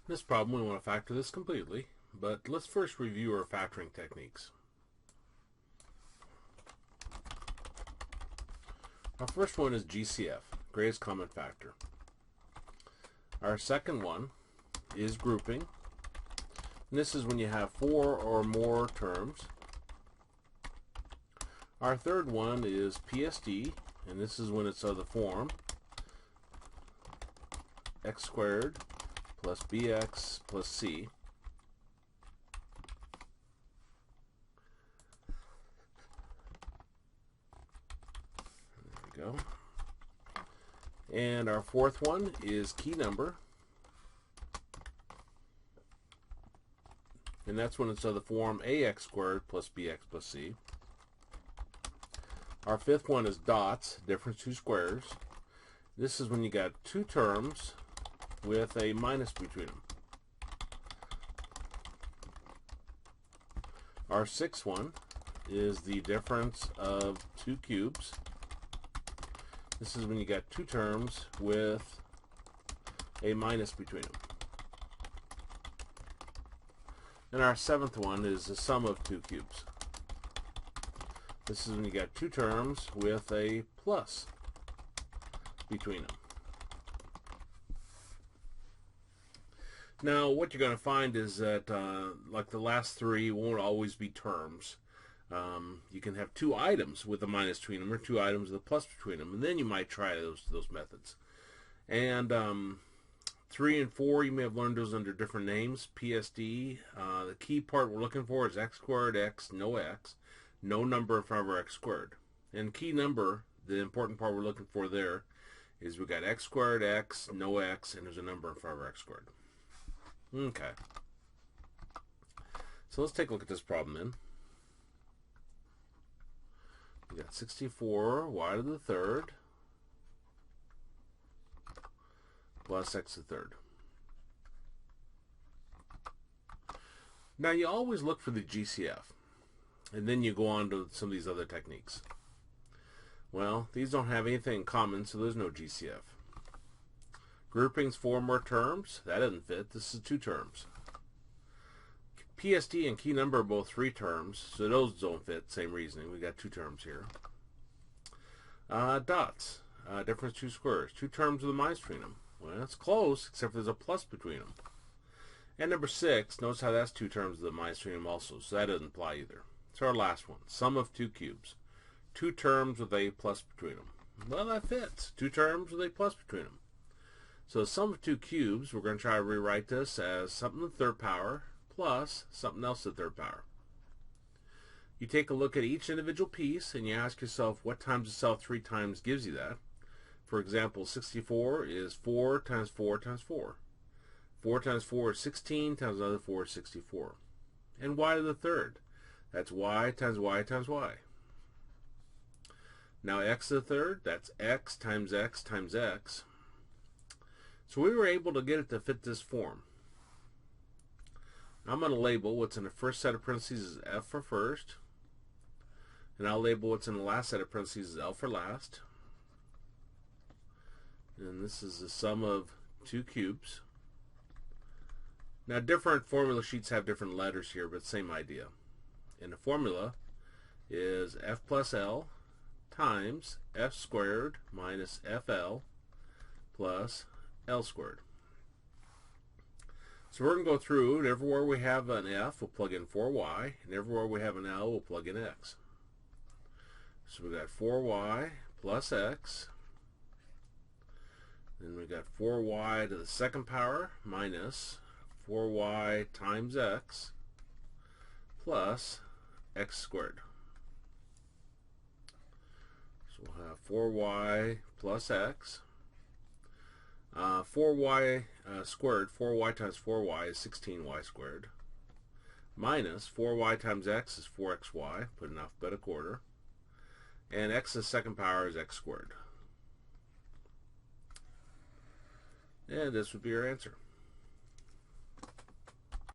In this problem, we want to factor this completely, but let's first review our factoring techniques. Our first one is GCF, greatest common factor. Our second one is grouping. And this is when you have 4 or more terms. Our third one is PSD, and this is when it's of the form x squared plus bx plus c. There we go. And our fourth one is key number. And that's when it's of the form ax squared plus bx plus c. Our fifth one is dots, difference two squares. This is when you got two terms with a minus between them. Our sixth one is the difference of two cubes. This is when you got two terms with a minus between them. And our seventh one is the sum of two cubes. This is when you got two terms with a plus between them. Now, what you're going to find is that, like the last three, won't always be terms. You can have two items with a minus between them, or two items with a plus between them, and then you might try those methods. And 3 and 4, you may have learned those under different names. PSD, the key part we're looking for is x squared, x, no number in front of our x squared. And key number, the important part we're looking for there, is we got x squared, x, no x, and there's a number in front of our x squared. Okay. So let's take a look at this problem then. We got 64 y to the third plus x to the third. Now you always look for the GCF, and then you go on to some of these other techniques. Well, these don't have anything in common, so there's no GCF. Groupings, 4 more terms, that doesn't fit. This is 2 terms. PSD and key number are both 3 terms, so those don't fit. Same reasoning. We got 2 terms here. Dots, difference 2 squares, 2 terms with a minus between them. Well, that's close, except there's a plus between them. And number 6, notice how that's 2 terms with a minus between them also, so that doesn't apply either. So our last one, sum of 2 cubes, 2 terms with a plus between them. Well, that fits. 2 terms with a plus between them. So the sum of 2 cubes, we're going to try to rewrite this as something to the third power plus something else to the third power. You take a look at each individual piece and you ask yourself what times itself 3 times gives you that. For example, 64 is 4 times 4 times 4. 4 times 4 is 16 times another 4 is 64. And y to the third, that's y times y times y. Now x to the third, that's x times x times x. So we were able to get it to fit this form. I'm going to label what's in the first set of parentheses as F for first. And I'll label what's in the last set of parentheses as L for last. And this is the sum of 2 cubes. Now different formula sheets have different letters here, but same idea. And the formula is F plus L times F squared minus FL plus L squared. So we're going to go through, and everywhere we have an F, we'll plug in 4y, and everywhere we have an L, we'll plug in x. So we got 4y plus x, then we got 4y to the second power minus 4y times x plus x squared. So we'll have 4y plus x. 4y squared, 4y times 4y is 16y squared, minus 4y times x is 4xy, put in alphabetical order, and x to the second power is x squared. And this would be your answer.